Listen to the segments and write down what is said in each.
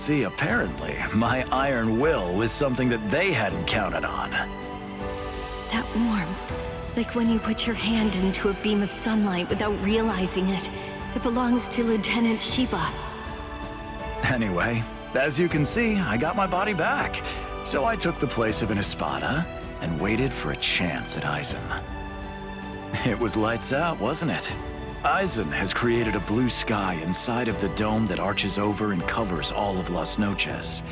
See, apparently, my iron will was something that they hadn't counted on. That warmth, like when you put your hand into a beam of sunlight without realizing it. It belongs to Lieutenant Sheba. Anyway, as you can see, I got my body back. So I took the place of an Espada and waited for a chance at Eisen. It was lights out, wasn't it? Eisen has created a blue sky inside of the dome that arches over and covers all of Las Noches.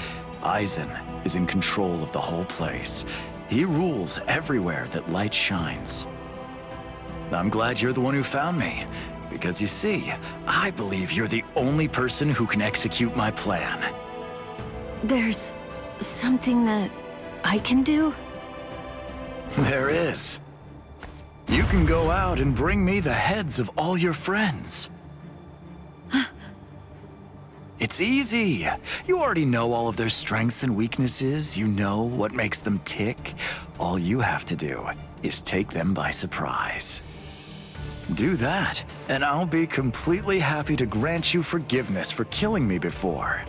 Eisen is in control of the whole place. He rules everywhere that light shines. I'm glad you're the one who found me, because you see, I believe you're the only person who can execute my plan. There's something that I can do? There is. You can go out and bring me the heads of all your friends. It's easy. You already know all of their strengths and weaknesses. You know what makes them tick. All you have to do is take them by surprise. Do that, and I'll be completely happy to grant you forgiveness for killing me before.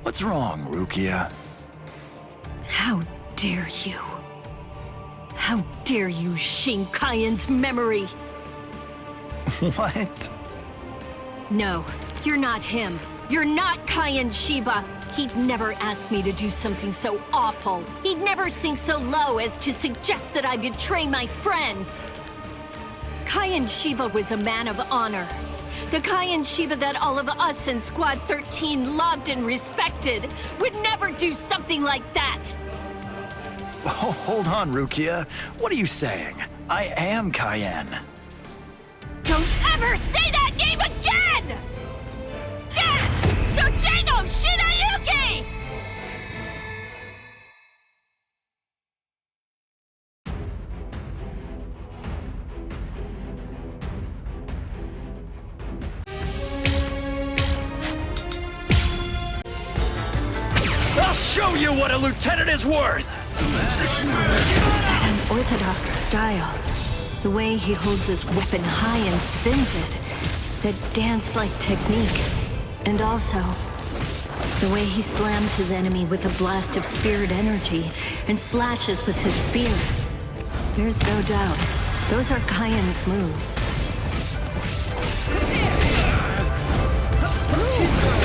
What's wrong, Rukia? How dare you? How dare you shame Kayan's memory? What? No, you're not him. You're not Kayan Sheba. He'd never ask me to do something so awful. He'd never sink so low as to suggest that I betray my friends. Kayan Sheba was a man of honor. The Kayan Sheba that all of us in Squad 13 loved and respected would never do something like that. Oh, hold on, Rukia. What are you saying? I am Kayan. Don't ever say that name again! That's Sudeno Shinayuki! I'll show you what a lieutenant is worth! That unorthodox style. The way he holds his weapon high and spins it. That dance-like technique. And also, the way he slams his enemy with a blast of spirit energy and slashes with his spear. There's no doubt, those are Kayan's moves. Too slow.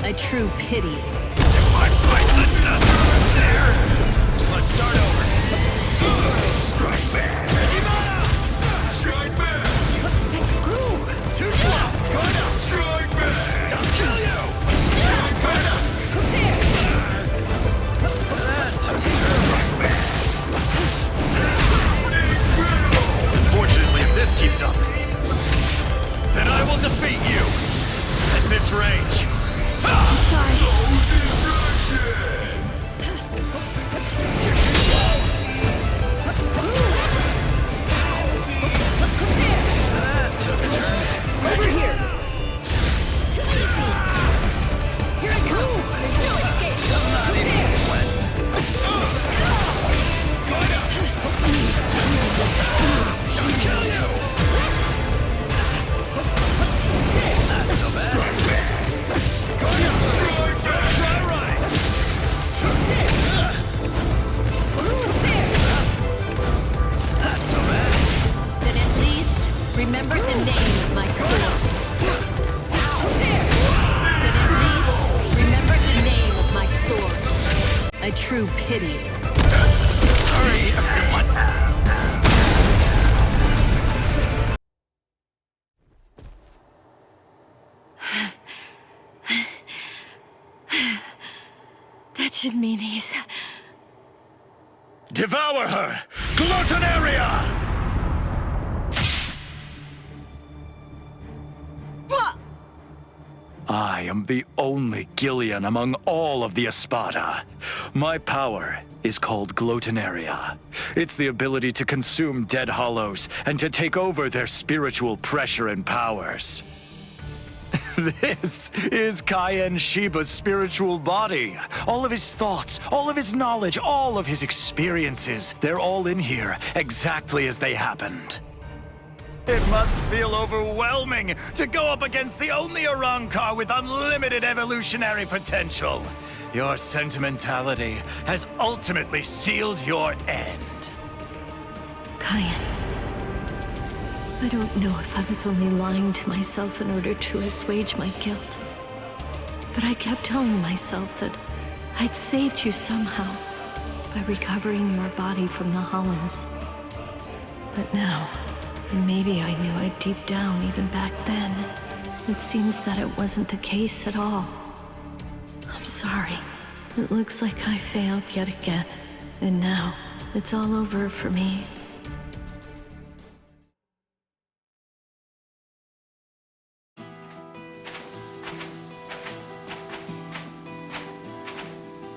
A true pity. Let's start over. Strike back. Strike back. Too slow. Go now. Strike back. I'll kill you. Strike back. Strike back. Unfortunately, if this keeps up, then I will defeat you at this range. I'm sorry. That took a turn. Over here. Too easy. Here I come. There's no escape. I'm not even sweating. I'll kill you. Not so bad. Strike back. Try right. Not so bad. Then at least remember the name of my sword. Then at least remember the name of my sword. A true pity. Sorry, everyone. That should mean he's... Devour her! Gluttonaria! I am the only Gillian among all of the Espada. My power is called Glotonaria. It's the ability to consume dead hollows and to take over their spiritual pressure and powers. This is Cayenne Shiba's spiritual body. All of his thoughts, all of his knowledge, all of his experiences, they're all in here, exactly as they happened. It must feel overwhelming to go up against the only Arrancar with unlimited evolutionary potential. Your sentimentality has ultimately sealed your end. Cayenne. I don't know if I was only lying to myself in order to assuage my guilt. But I kept telling myself that I'd saved you somehow by recovering your body from the hollows. But now, and maybe I knew it deep down even back then, it seems that it wasn't the case at all. I'm sorry. It looks like I failed yet again. And now, it's all over for me.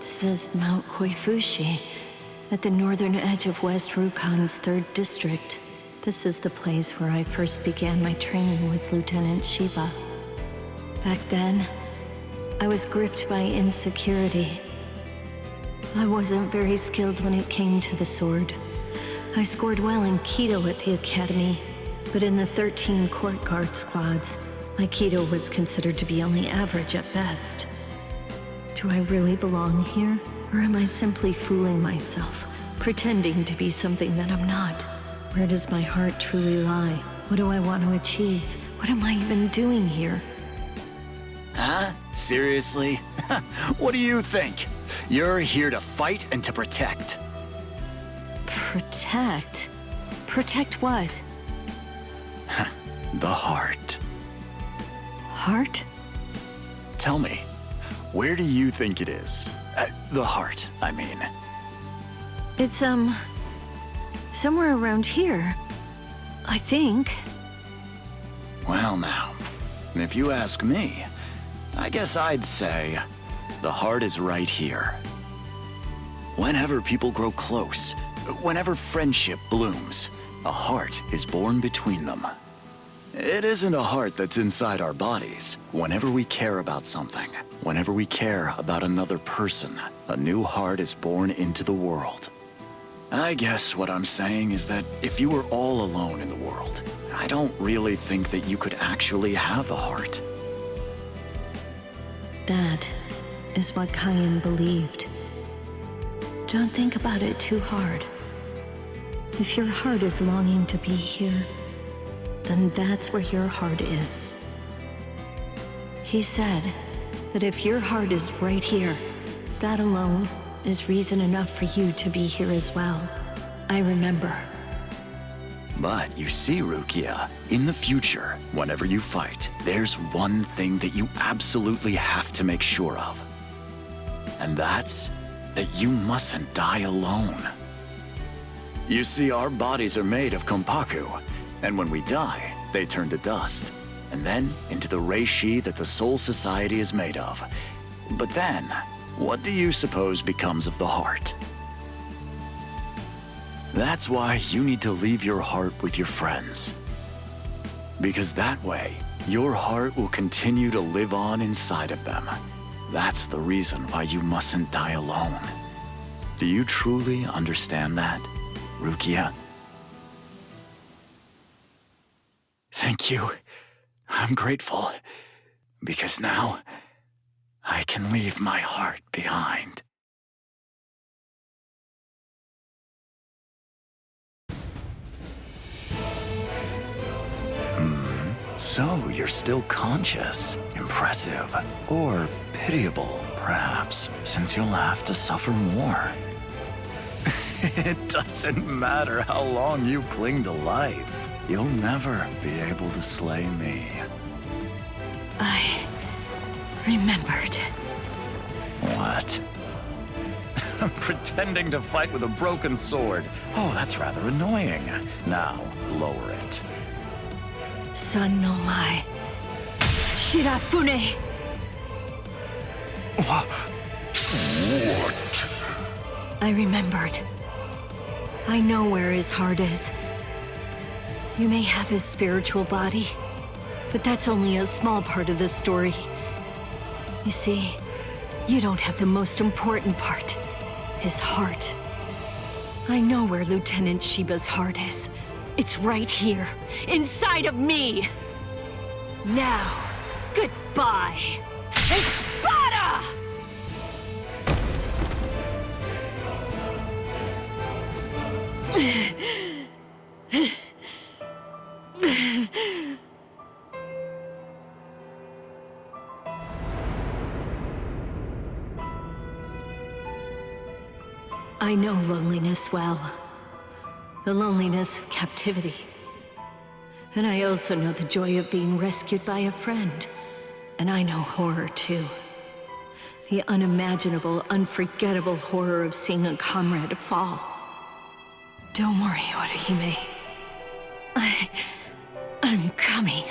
This is Mount Koifushi, at the northern edge of West Rukon's 3rd district. This is the place where I first began my training with Lieutenant Shiba. Back then, I was gripped by insecurity. I wasn't very skilled when it came to the sword. I scored well in Kido at the academy, but in the 13 court guard squads, my Kido was considered to be only average at best. Do I really belong here? Or am I simply fooling myself, pretending to be something that I'm not? Where does my heart truly lie? What do I want to achieve? What am I even doing here? Huh? Seriously? What do you think? You're here to fight and to protect. Protect? Protect what? The heart. Heart? Tell me, where do you think it is? The heart, I mean. It's, somewhere around here. I think. Well now, if you ask me, I guess I'd say the heart is right here. Whenever people grow close, whenever friendship blooms, a heart is born between them. It isn't a heart that's inside our bodies. Whenever we care about something, whenever we care about another person, a new heart is born into the world. I guess what I'm saying is that if you were all alone in the world, I don't really think that you could actually have a heart. That is what Cayenne believed. Don't think about it too hard. If your heart is longing to be here, then that's where your heart is. He said that if your heart is right here, that alone is reason enough for you to be here as well. I remember. But you see, Rukia, in the future, whenever you fight, there's one thing that you absolutely have to make sure of. And that's that you mustn't die alone. You see, our bodies are made of kompaku, and when we die, they turn to dust, and then into the reishi that the Soul Society is made of. But then, what do you suppose becomes of the heart? That's why you need to leave your heart with your friends. Because that way, your heart will continue to live on inside of them. That's the reason why you mustn't die alone. Do you truly understand that, Rukia? Thank you. I'm grateful. Because now, I can leave my heart behind. So you're still conscious. Impressive. Or pitiable, perhaps, since you'll have to suffer more. It doesn't matter how long you cling to life. You'll never be able to slay me. I remembered. What? Pretending to fight with a broken sword. Oh, that's rather annoying. Now, lower it. Son no Mai. Shirafune! I remembered. I know where his heart is. You may have his spiritual body, but that's only a small part of the story. You see, you don't have the most important part, his heart. I know where Lieutenant Shiba's heart is. It's right here, inside of me. Now, goodbye, Espada! I know loneliness well. The loneliness of captivity. And I also know the joy of being rescued by a friend. And I know horror too. The unimaginable, unforgettable horror of seeing a comrade fall. Don't worry, Orihime. I'm coming.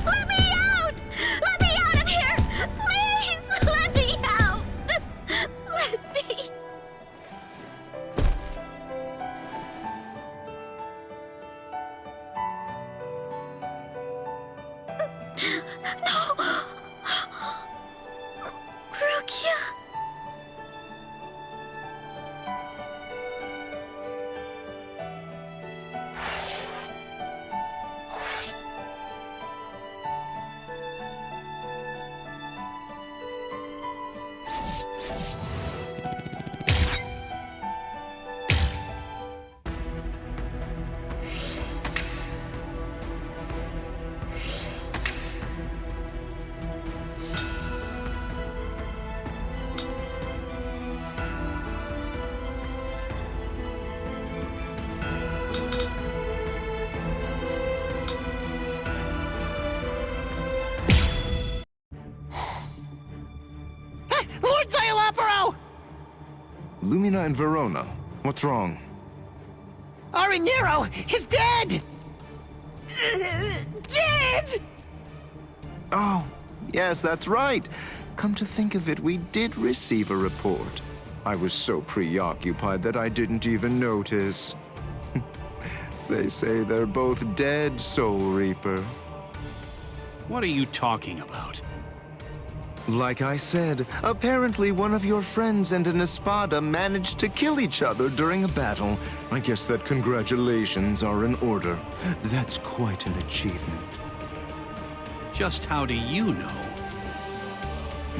Let me out! Let me out of here! Please, let me out! Let me... No! Rukia... Lord Zayalaparo! Lumina and Verona, what's wrong? Arinero is dead! Dead! Oh, yes, that's right. Come to think of it, we did receive a report. I was so preoccupied that I didn't even notice. They say they're both dead, Soul Reaper. What are you talking about? Like I said, apparently one of your friends and an Espada managed to kill each other during a battle. I guess that congratulations are in order. That's quite an achievement. Just how do you know?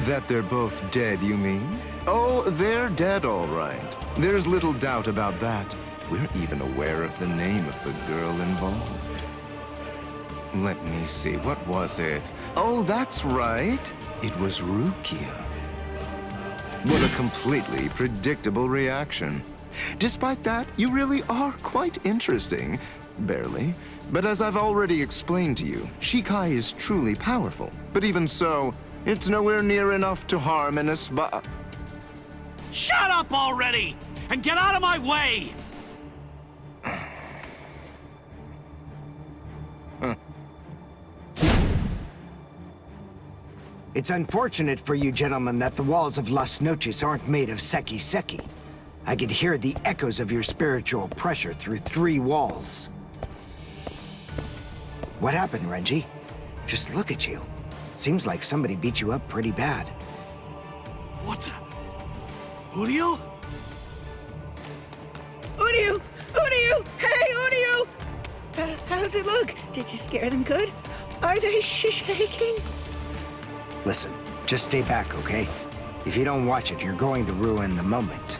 That they're both dead, you mean? Oh, they're dead, all right. There's little doubt about that. We're even aware of the name of the girl involved. Let me see, what was it? Oh, that's right. It was Rukia. What a completely predictable reaction. Despite that, you really are quite interesting. Barely. But as I've already explained to you, Shikai is truly powerful. But even so, it's nowhere near enough to harm an Espada. Shut up already! And get out of my way! It's unfortunate for you gentlemen that the walls of Las Noches aren't made of seki-seki. I could hear the echoes of your spiritual pressure through 3 walls. What happened, Renji? Just look at you. Seems like somebody beat you up pretty bad. What the... Uryu? Uryu! Uryu! Hey, Uryu! How's it look? Did you scare them good? Are they shaking? Listen, just stay back, okay? If you don't watch it, you're going to ruin the moment.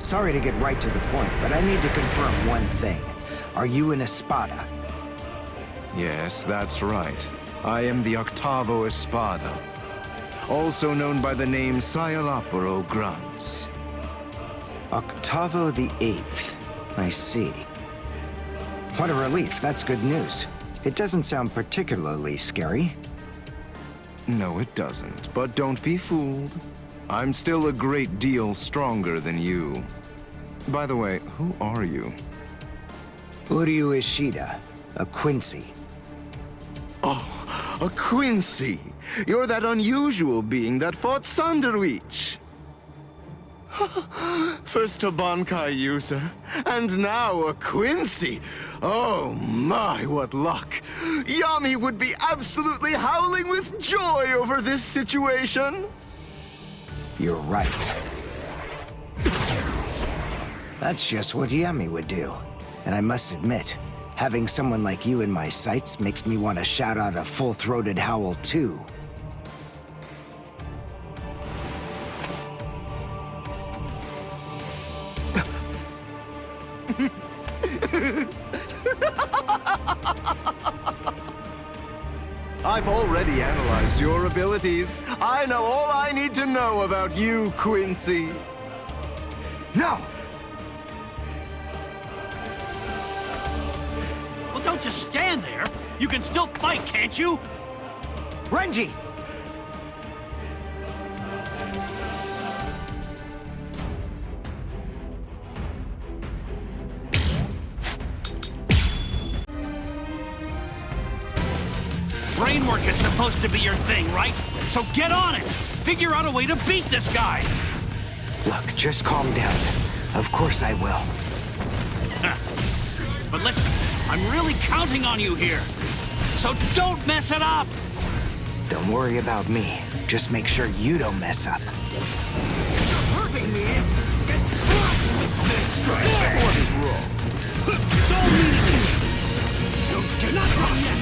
Sorry to get right to the point, but I need to confirm one thing. Are you an Espada? Yes, that's right. I am the Octavo Espada, also known by the name Sayalaparo Grunts. Octavo the 8th. I see. What a relief, that's good news. It doesn't sound particularly scary. No, it doesn't, but don't be fooled. I'm still a great deal stronger than you. By the way, who are you? Uryu Ishida, a Quincy. Oh, a Quincy! You're that unusual being that fought Sanderwich! First a Bankai user, and now a Quincy! Oh my, what luck! Yami would be absolutely howling with joy over this situation! You're right. That's just what Yami would do. And I must admit, having someone like you in my sights makes me want to shout out a full-throated howl too. I've already analyzed your abilities. I know all I need to know about you, Quincy. No! Well, don't just stand there. You can still fight, can't you? Renji! Brainwork is supposed to be your thing, right? So get on it! Figure out a way to beat this guy! Look, just calm down. Of course I will. But listen, I'm really counting on you here. So don't mess it up! Don't worry about me. Just make sure you don't mess up. You're hurting me! This what is wrong? It's all me! Don't get not wrong yet!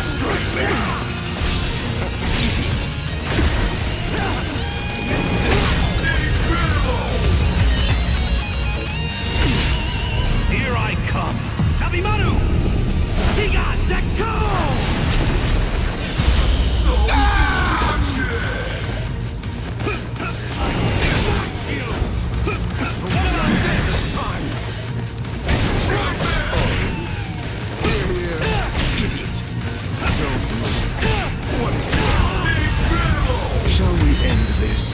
Strike me! Idiot! Here I come! Sabimaru! Higa Zekko! Shall we end this?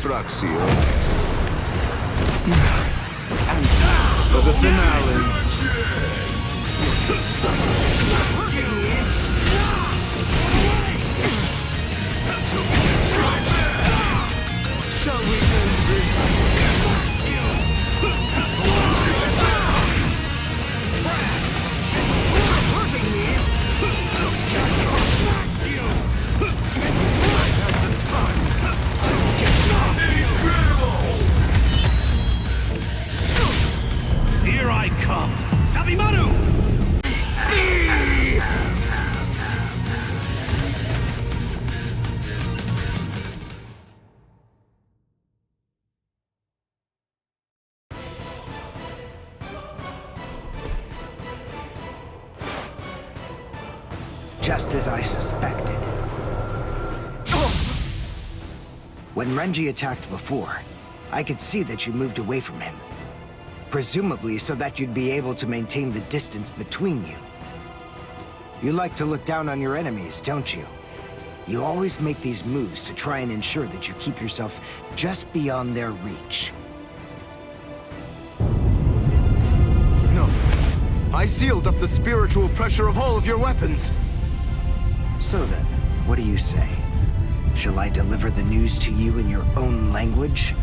Fraxio. And for the finale. You're so Shall we end this? Here I come! Sabimaru! Just as I suspected. When Renji attacked before, I could see that you moved away from him. Presumably so that you'd be able to maintain the distance between you. You like to look down on your enemies, don't you? You always make these moves to try and ensure that you keep yourself just beyond their reach. No. I sealed up the spiritual pressure of all of your weapons. So then, what do you say? Shall I deliver the news to you in your own language?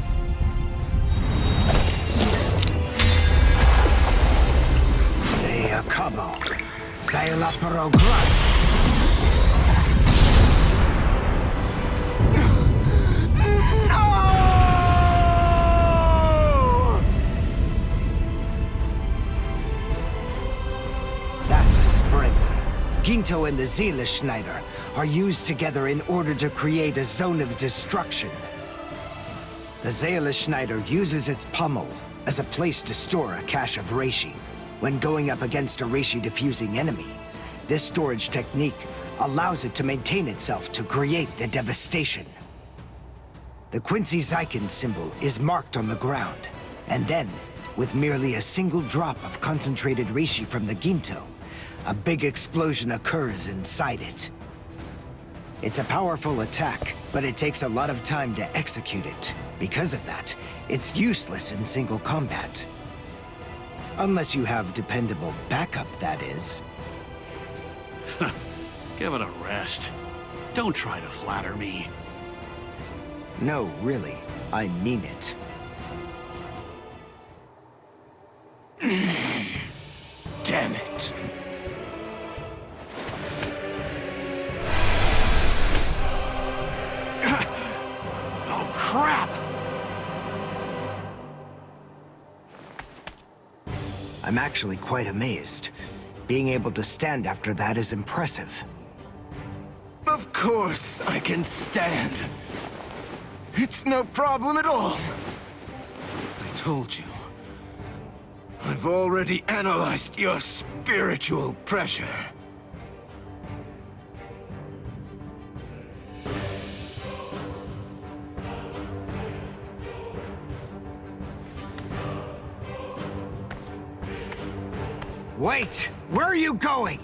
Say a cabo. Say la progress. That's a spring. Ginto and the Seele Schneider are used together in order to create a zone of destruction. The Seele Schneider uses its pommel as a place to store a cache of reishi. When going up against a reishi-diffusing enemy, this storage technique allows it to maintain itself to create the devastation. The Quincy Zeiken symbol is marked on the ground, and then, with merely a single drop of concentrated reishi from the Ginto, a big explosion occurs inside it. It's a powerful attack, but it takes a lot of time to execute it. Because of that, it's useless in single combat. Unless you have dependable backup, that is. Give it a rest. Don't try to flatter me. No, really. I mean it. Damn it. Oh, crap! I'm actually quite amazed. Being able to stand after that is impressive. Of course I can stand. It's no problem at all. I told you. I've already analyzed your spiritual pressure. Wait! Where are you going?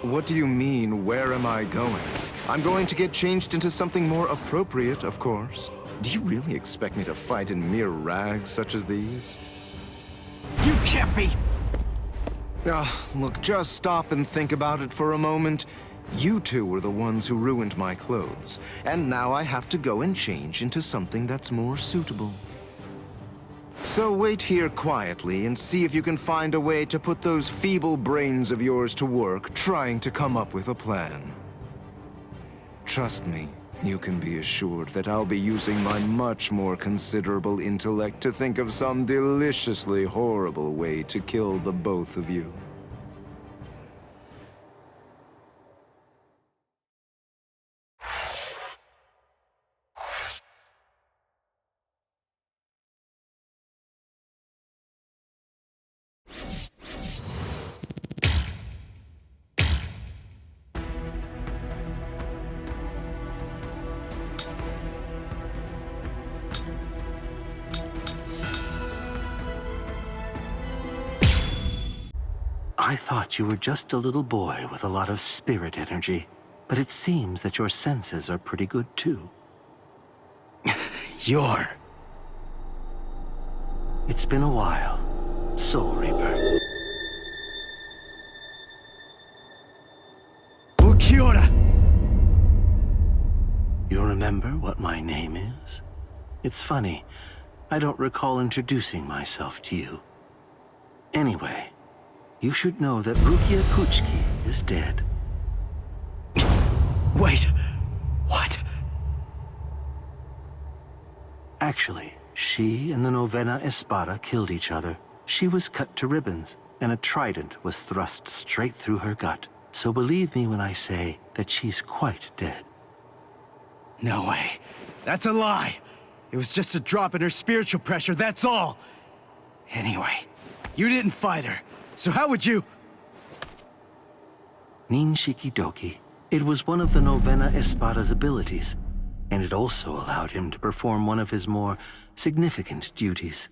What do you mean, where am I going? I'm going to get changed into something more appropriate, of course. Do you really expect me to fight in mere rags such as these? You can't be! Look, just stop and think about it for a moment. You two were the ones who ruined my clothes, and now I have to go and change into something that's more suitable. So wait here quietly and see if you can find a way to put those feeble brains of yours to work trying to come up with a plan. Trust me, you can be assured that I'll be using my much more considerable intellect to think of some deliciously horrible way to kill the both of you. I thought you were just a little boy with a lot of spirit energy, but it seems that your senses are pretty good too. It's been a while. Soul Reaper. You remember what my name is? It's funny, I don't recall introducing myself to you. Anyway, you should know that Rukia Kuchki is dead. Wait, what? Actually, she and the Novena Espada killed each other. She was cut to ribbons, and a trident was thrust straight through her gut. So believe me when I say that she's quite dead. No way. That's a lie. It was just a drop in her spiritual pressure, that's all. Anyway, you didn't fight her, so how would you... Ninshiki Doki. It was one of the Novena Espada's abilities, and it also allowed him to perform one of his more significant duties.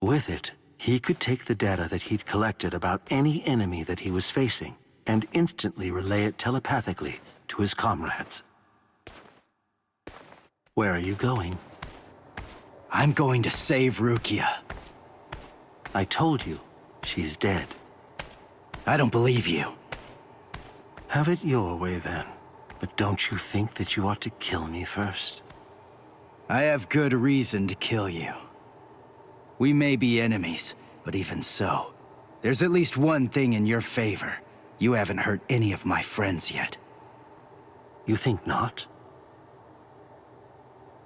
With it, he could take the data that he'd collected about any enemy that he was facing and instantly relay it telepathically to his comrades. Where are you going? I'm going to save Rukia. I told you, she's dead. I don't believe you. Have it your way then. But don't you think that you ought to kill me first? I have good reason to kill you. We may be enemies, but even so, there's at least one thing in your favor. You haven't hurt any of my friends yet. You think not?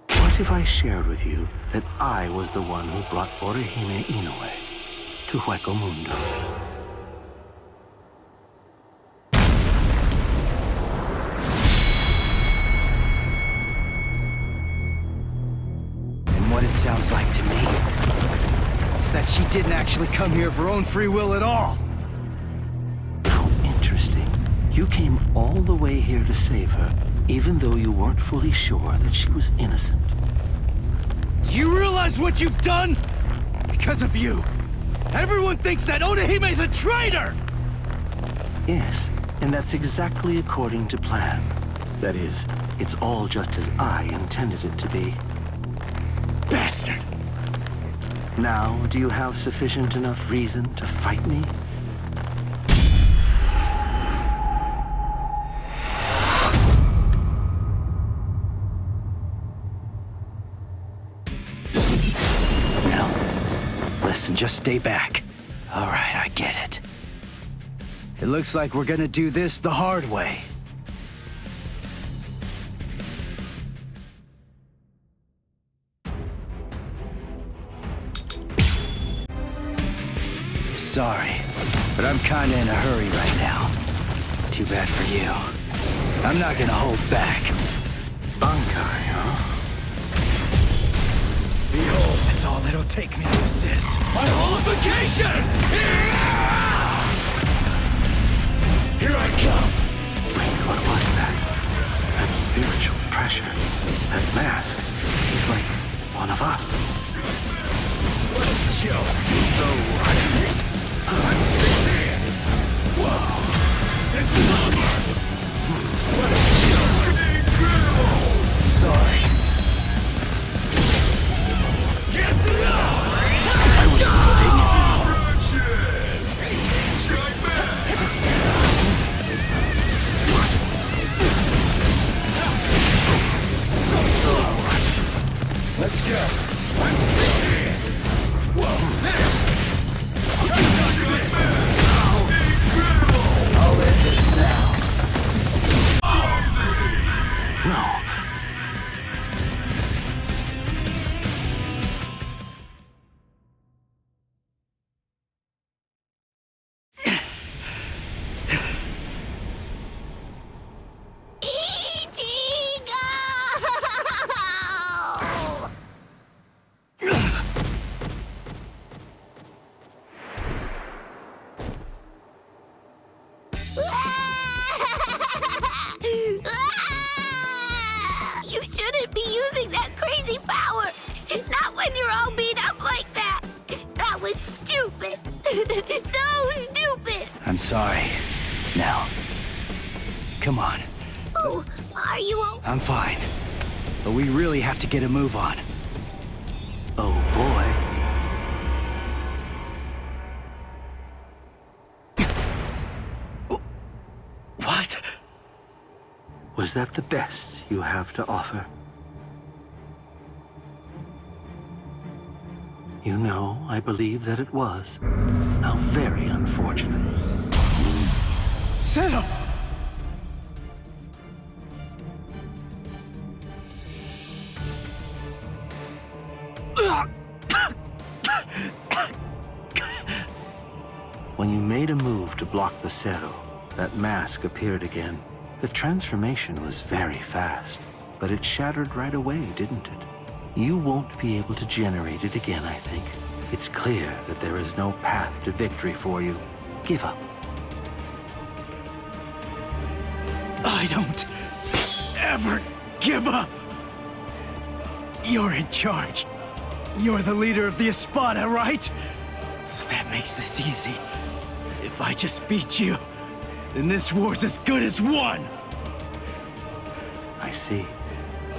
What if I shared with you that I was the one who brought Orihime Inoue to Hueco Mundo? What it sounds like to me is that she didn't actually come here of her own free will at all. How interesting. You came all the way here to save her, even though you weren't fully sure that she was innocent. Do you realize what you've done? Because of you, everyone thinks that Odahime's a traitor! Yes, And that's exactly according to plan. That is, it's all just as I intended it to be. Bastard! Now, do you have sufficient enough reason to fight me? Listen, just stay back. All right, I get it. It looks like we're gonna do this the hard way. Sorry, but I'm kinda in a hurry right now. Too bad for you. I'm not gonna hold back. Bankai, huh? Behold, that's all it'll take me to assist. My holification! Here I come! Wait, what was that? That spiritual pressure. That mask. He's like one of us. What a joke! So what? I'm still here! Whoa! This is over! What a joke! Incredible! Sorry. I was mistaken. So slow. Let's go. I'm still here. Whoa. I'll end this now. No. You shouldn't be using that crazy power! Not when you're all beat up like that! That was stupid! So stupid! I'm sorry. Now, come on. Oh, are you all... I'm fine. But we really have to get a move on. Oh boy. What? Was that the best you have to offer? You know, I believe that it was. How very unfortunate. Settle! When you made a move to block the Zero, that mask appeared again. The transformation was very fast, but it shattered right away, didn't it? You won't be able to generate it again, I think. It's clear that there is no path to victory for you. Give up. I don't ever give up. You're in charge. You're the leader of the Espada, right? So that makes this easy. If I just beat you, then this war's as good as won. I see.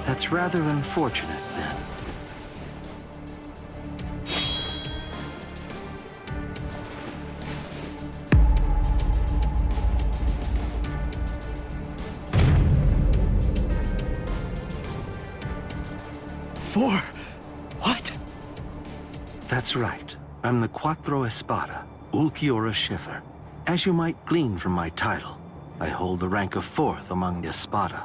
That's rather unfortunate, then. For what? That's right. I'm the Cuatro Espada, Ulquiorra Schiffer. As you might glean from my title, I hold the rank of 4th among the Espada.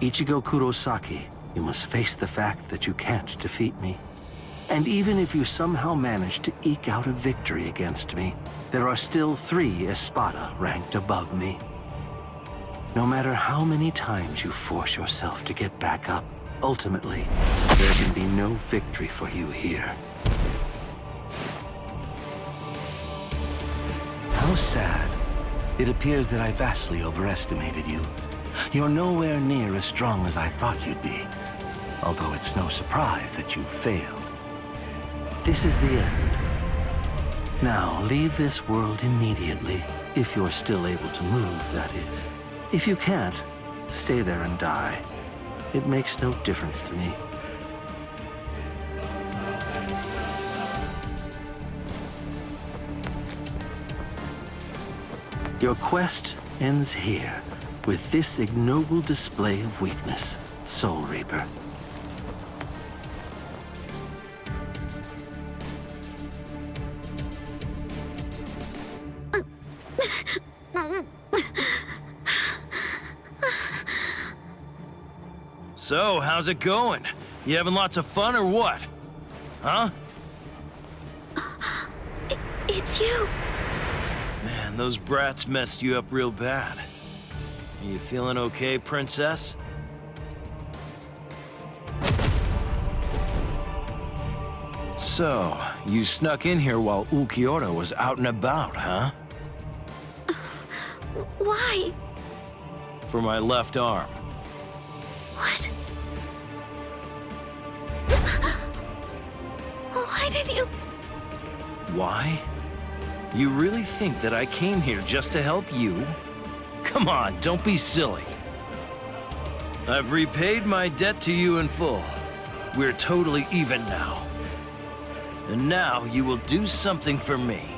Ichigo Kurosaki, you must face the fact that you can't defeat me. And even if you somehow manage to eke out a victory against me, there are still 3 Espada ranked above me. No matter how many times you force yourself to get back up, ultimately, there can be no victory for you here. How sad. It appears that I vastly overestimated you. You're nowhere near as strong as I thought you'd be, although it's no surprise that you failed. This is the end. Now, leave this world immediately, if you're still able to move, that is. If you can't, stay there and die. It makes no difference to me. Your quest ends here, with this ignoble display of weakness, Soul Reaper. So, how's it going? You having lots of fun or what? Huh? It's you. Man, those brats messed you up real bad. Are you feeling okay, Princess? So, you snuck in here while Ulquiorra was out and about, huh? Why? For my left arm. What? Why did you... Why? You really think that I came here just to help you? Come on, don't be silly. I've repaid my debt to you in full. We're totally even now. And now you will do something for me.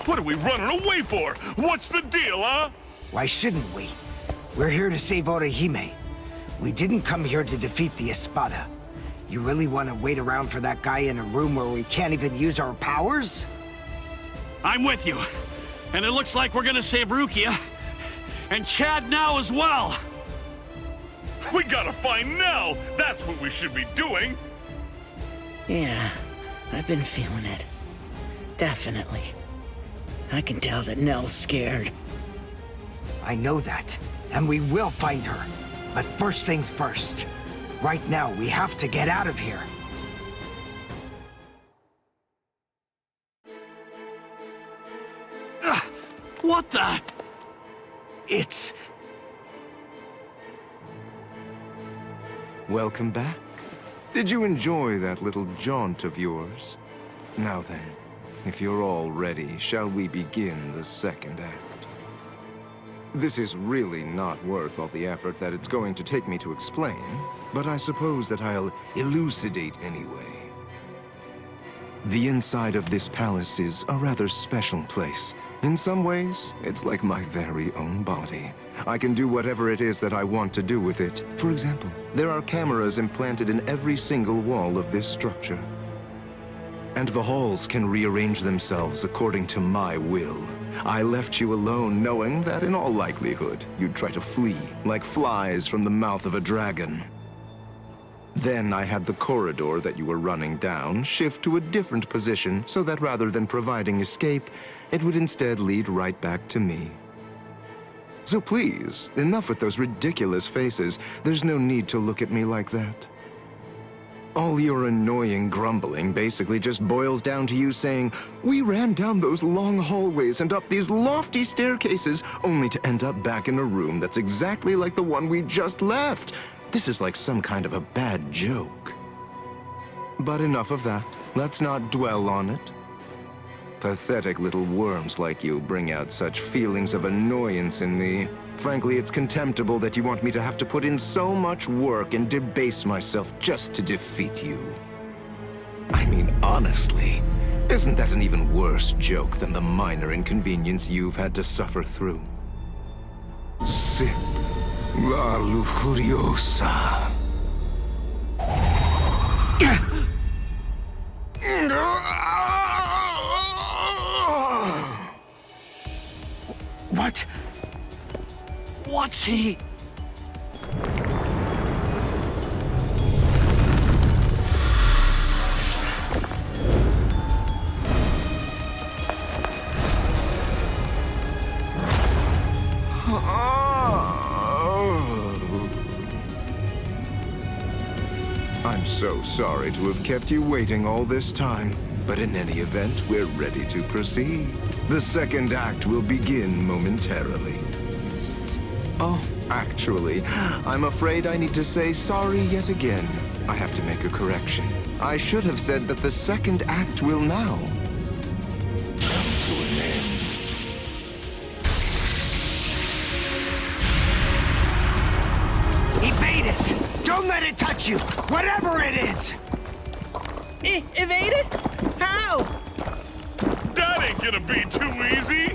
What are we running away for? What's the deal, huh? Why shouldn't we? We're here to save Orihime. We didn't come here to defeat the Espada. You really want to wait around for that guy in a room where we can't even use our powers? I'm with you. And it looks like we're gonna save Rukia. And Chad now as well. We gotta find Nell! That's what we should be doing! Yeah, I've been feeling it. Definitely. I can tell that Nell's scared. I know that, and we will find her. But first things first. Right now, we have to get out of here. What the? It's... Welcome back. Did you enjoy that little jaunt of yours? Now then, if you're all ready, shall we begin the second act? This is really not worth all the effort that it's going to take me to explain, but I suppose that I'll elucidate anyway. The inside of this palace is a rather special place. In some ways, it's like my very own body. I can do whatever it is that I want to do with it. For example, there are cameras implanted in every single wall of this structure. And the halls can rearrange themselves according to my will. I left you alone knowing that in all likelihood, you'd try to flee like flies from the mouth of a dragon. Then I had the corridor that you were running down shift to a different position so that rather than providing escape, it would instead lead right back to me. So please, enough with those ridiculous faces. There's no need to look at me like that. All your annoying grumbling basically just boils down to you saying, "We ran down those long hallways and up these lofty staircases only to end up back in a room that's exactly like the one we just left." This is like some kind of a bad joke. But enough of that. Let's not dwell on it. Pathetic little worms like you bring out such feelings of annoyance in me. Frankly, it's contemptible that you want me to have to put in so much work and debase myself just to defeat you. I mean, honestly, isn't that an even worse joke than the minor inconvenience you've had to suffer through? Sip la lujuriosa. What? What's he? I'm so sorry to have kept you waiting all this time, but in any event, we're ready to proceed. The second act will begin momentarily. Oh, actually, I'm afraid I need to say sorry yet again. I have to make a correction. I should have said that the second act will now come to an end. Evade it! Don't let it touch you! Whatever it is! Evade it? How? That ain't gonna be too easy!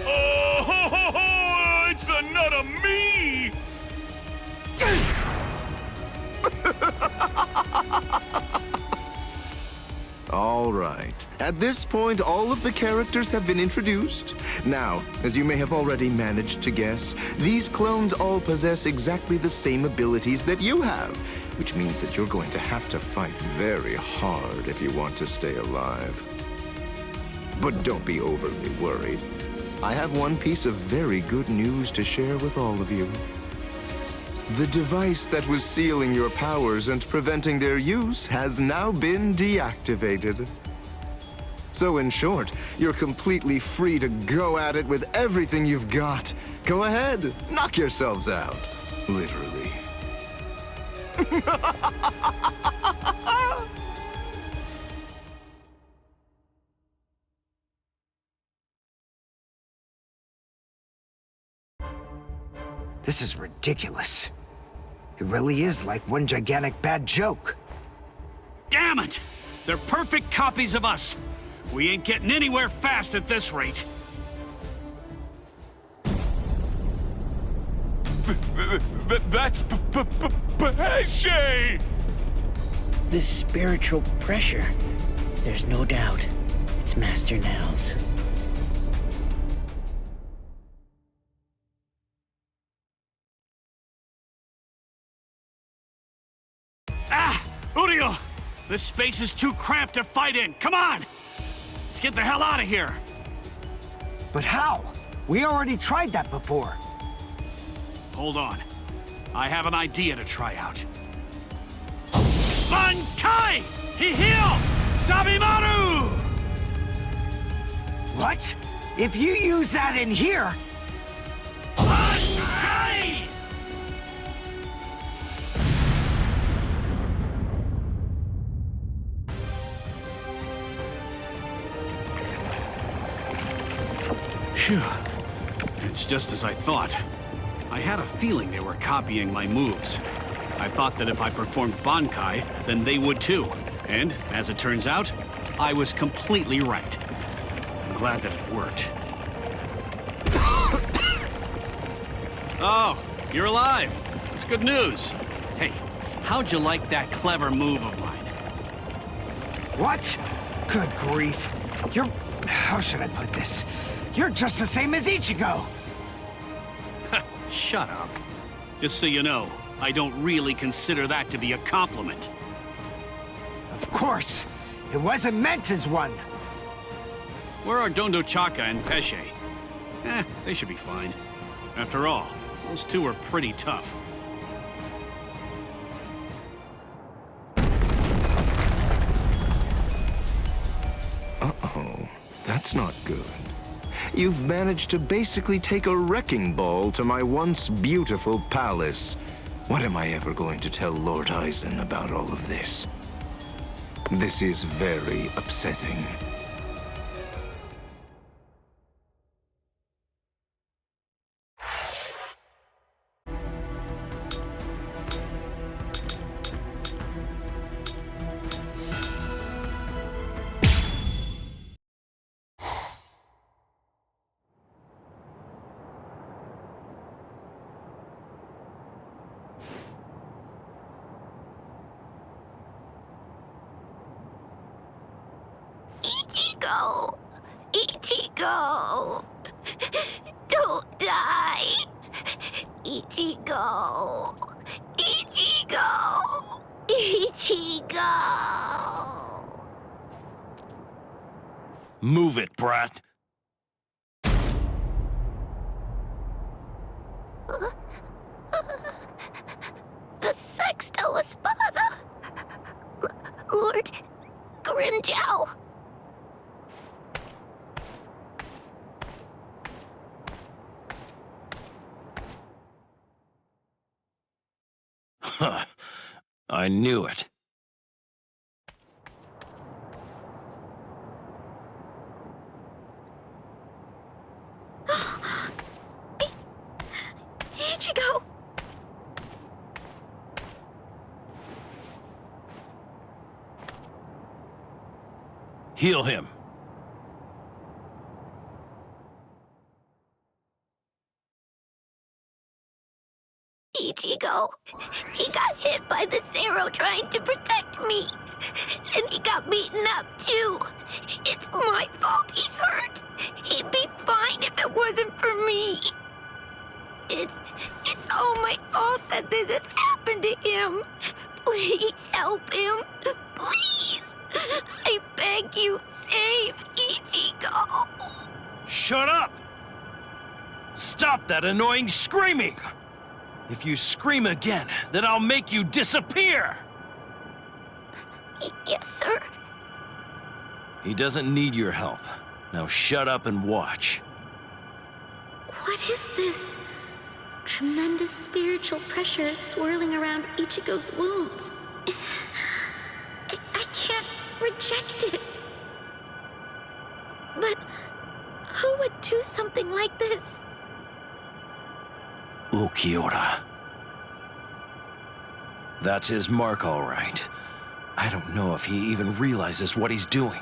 Oh, ho, ho, ho, it's a nut of me! All right. At this point, all of the characters have been introduced. Now, as you may have already managed to guess, these clones all possess exactly the same abilities that you have, which means that you're going to have to fight very hard if you want to stay alive. But don't be overly worried. I have one piece of very good news to share with all of you. The device that was sealing your powers and preventing their use has now been deactivated. So in short, you're completely free to go at it with everything you've got. Go ahead, knock yourselves out. Literally. This is ridiculous. It really is like one gigantic bad joke. Damn it! They're perfect copies of us. We ain't getting anywhere fast at this rate. That's Pesce! This spiritual pressure. There's no doubt. It's Master Nels. Urio! This space is too cramped to fight in. Come on! Let's get the hell out of here. But how? We already tried that before. Hold on. I have an idea to try out. Bankai! Hihio! Sabimaru! What? If you use that in here... Bankai! Phew. It's just as I thought. I had a feeling they were copying my moves. I thought that if I performed Bankai, then they would too. And, as it turns out, I was completely right. I'm glad that it worked. Oh, you're alive. It's good news. Hey, how'd you like that clever move of mine? What? Good grief. You're... How should I put this? You're just the same as Ichigo! Shut up. Just so you know, I don't really consider that to be a compliment. Of course! It wasn't meant as one! Where are Dondo Chaka and Pesce? They should be fine. After all, those two are pretty tough. Uh-oh, that's not good. You've managed to basically take a wrecking ball to my once beautiful palace. What am I ever going to tell Lord Aizen about all of this? This is very upsetting. Ichigo! Ichigo! Don't die! Ichigo! Ichigo! Ichigo! Move it, brat. The Sexto Espada. Lord Grimjow. Huh. I knew it. Ichigo! Heal him. Ichigo. He got hit by the Zero trying to protect me. And he got beaten up too. It's my fault he's hurt. He'd be fine if it wasn't for me. It's all my fault that this has happened to him. Please help him. Please. I beg you, save Ichigo. Shut up! Stop that annoying screaming! If you scream again, then I'll make you disappear! Yes, sir. He doesn't need your help. Now shut up and watch. What is this? Tremendous spiritual pressure is swirling around Ichigo's wounds. I can't reject it. But who would do something like this? Ulquiorra. That's his mark, all right. I don't know if he even realizes what he's doing.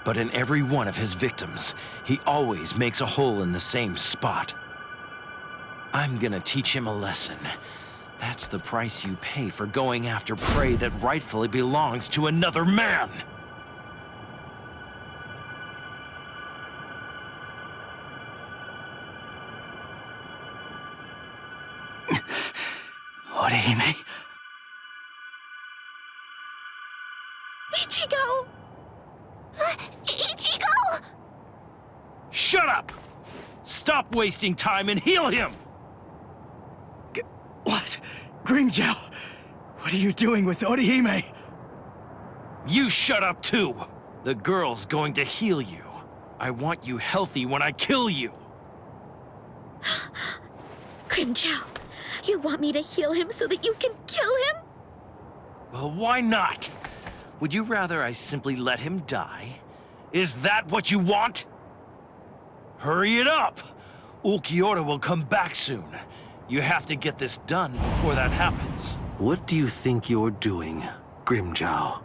But in every one of his victims, he always makes a hole in the same spot. I'm gonna teach him a lesson. That's the price you pay for going after prey that rightfully belongs to another man. Orihime? Ichigo! Ichigo! Shut up! Stop wasting time and heal him! What? Grimjow? What are you doing with Orihime? You shut up too! The girl's going to heal you. I want you healthy when I kill you. Grimjow, you want me to heal him so that you can kill him? Well, why not? Would you rather I simply let him die? Is that what you want? Hurry it up! Ulquiorra will come back soon. You have to get this done before that happens. What do you think you're doing, Grimjow?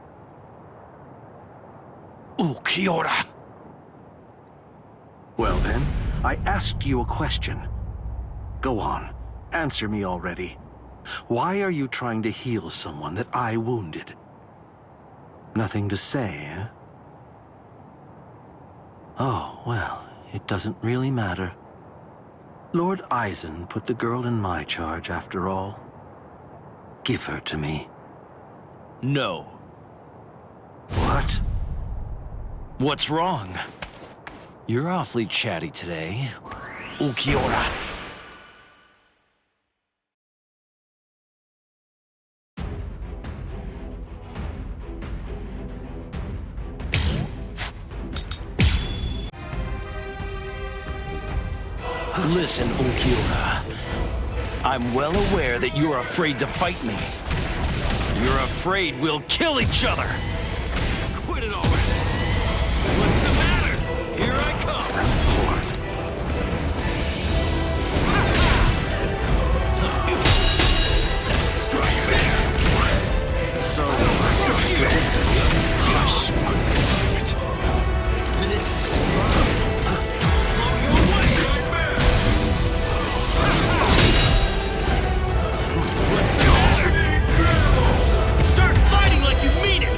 Ulquiorra! Well then, I asked you a question. Go on, answer me already. Why are you trying to heal someone that I wounded? Nothing to say, eh? Oh, well, it doesn't really matter. Lord Aizen put the girl in my charge after all. Give her to me. No. What? What's wrong? You're awfully chatty today, Ulquiorra. Listen, Ulquiorra. I'm well aware that you're afraid to fight me. You're afraid we'll kill each other. Quit it already. What's the matter? Here I come. Strike there. So, strike there. Crush. This is Start fighting like you mean it!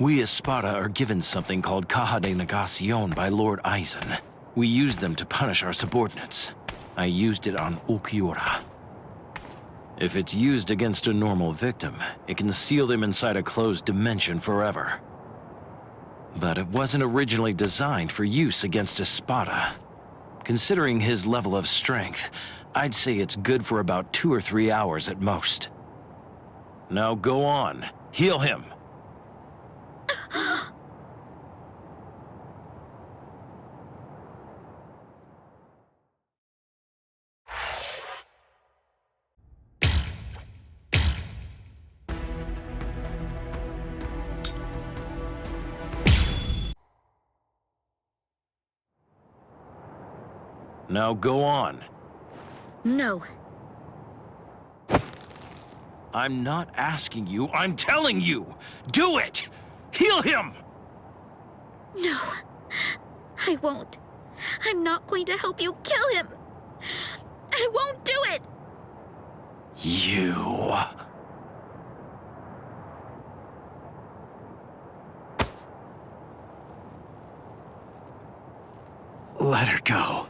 We Espada are given something called Caja de Negacion by Lord Aizen. We use them to punish our subordinates. I used it on Ulquiorra. If it's used against a normal victim, it can seal them inside a closed dimension forever. But it wasn't originally designed for use against Espada. Considering his level of strength, I'd say it's good for about 2 or 3 hours at most. Now go on, heal him. Now go on. No. I'm not asking you, I'm telling you! Do it! Heal him! No. I won't. I'm not going to help you kill him. I won't do it! You... Let her go.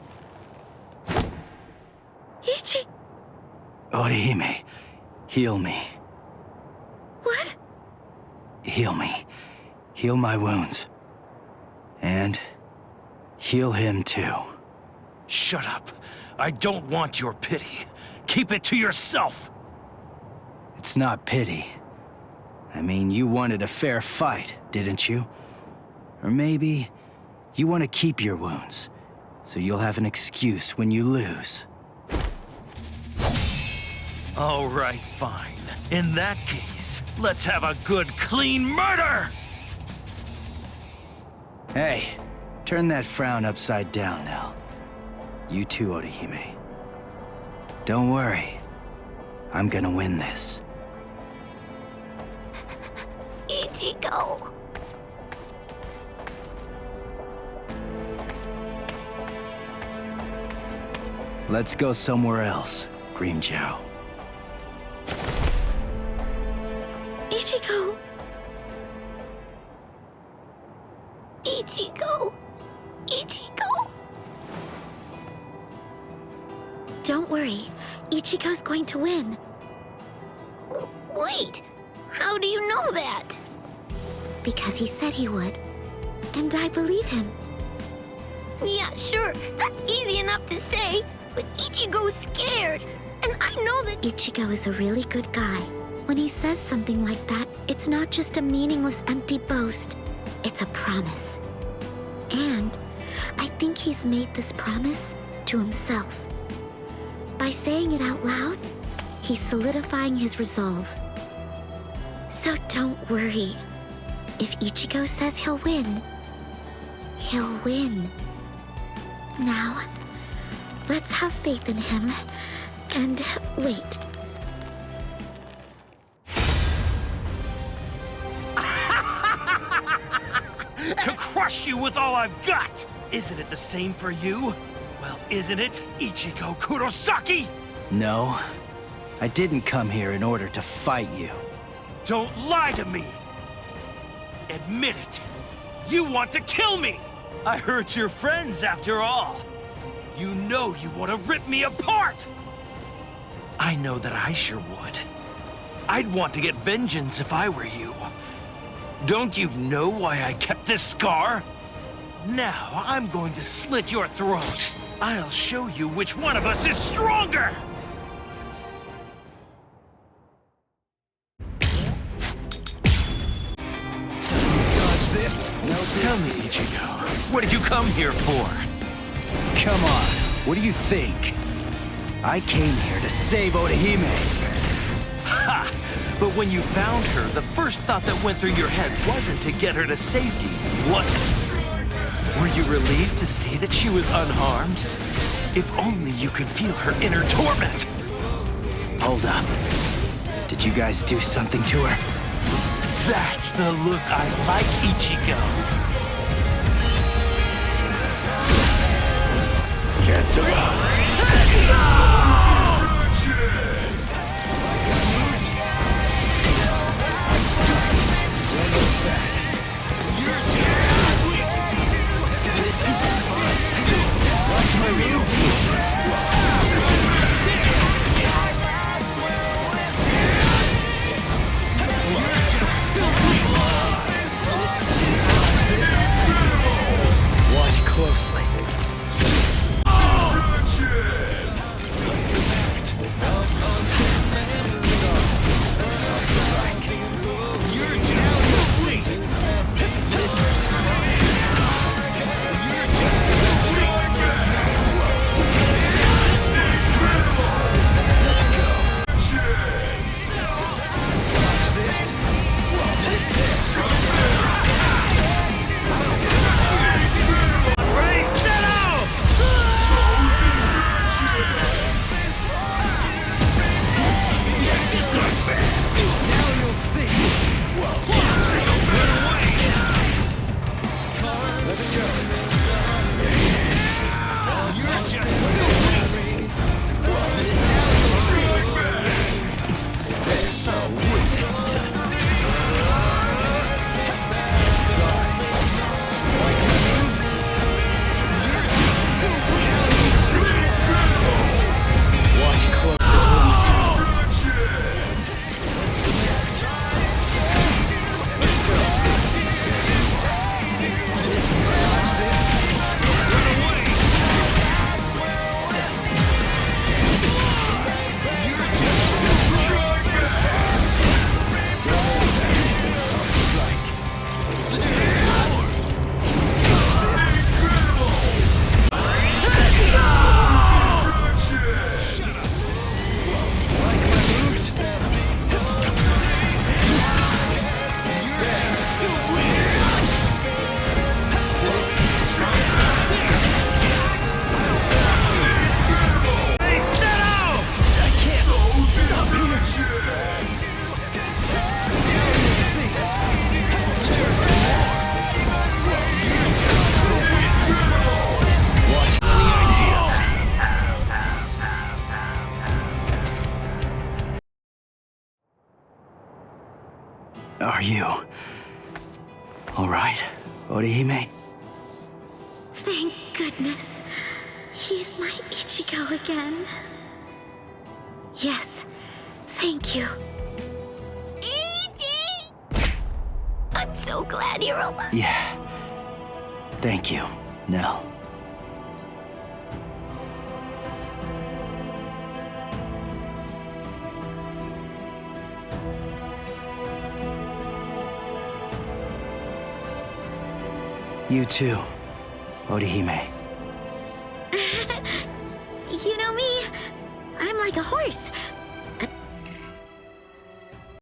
Ichi... Orihime, heal me. What? Heal me. Heal my wounds. And heal him too. Shut up. I don't want your pity. Keep it to yourself. It's not pity. I mean, you wanted a fair fight, didn't you? Or maybe you want to keep your wounds, so you'll have an excuse when you lose. All right, fine. In that case, let's have a good, clean murder! Hey, turn that frown upside down now. You too, Orihime. Don't worry. I'm gonna win this. Ichigo. Let's go somewhere else, Grimmjow. Ichigo! Ichigo. Ichigo. Don't worry. Ichigo's going to win. Wait. How do you know that? Because he said he would. And I believe him. Yeah, sure. That's easy enough to say. But Ichigo's scared. And I know that... Ichigo is a really good guy. When he says something like that, it's not just a meaningless, empty boast. It's a promise. And I think he's made this promise to himself. By saying it out loud, he's solidifying his resolve. So don't worry. If Ichigo says he'll win, he'll win. Now, let's have faith in him and wait. To crush you with all I've got! Isn't it the same for you? Well, isn't it, Ichigo Kurosaki? No, I didn't come here in order to fight you. Don't lie to me! Admit it! You want to kill me! I hurt your friends after all! You know you want to rip me apart! I know that I sure would. I'd want to get vengeance if I were you. Don't you know why I kept this scar? Now I'm going to slit your throat. I'll show you which one of us is stronger! Dodge this? Tell me, Ichigo, what did you come here for? Come on, what do you think? I came here to save Orihime. Ha! But when you found her, the first thought that went through your head wasn't to get her to safety, was it? Were you relieved to see that she was unharmed? If only you could feel her inner torment! Hold up. Did you guys do something to her? That's the look I like, Ichigo! closely. Are you all right, Orihime? Thank goodness. He's my Ichigo again. Yes, thank you. Ichi! I'm so glad you're alive. Yeah. Thank you, Nell. You too, Orihime. You know me, I'm like a horse.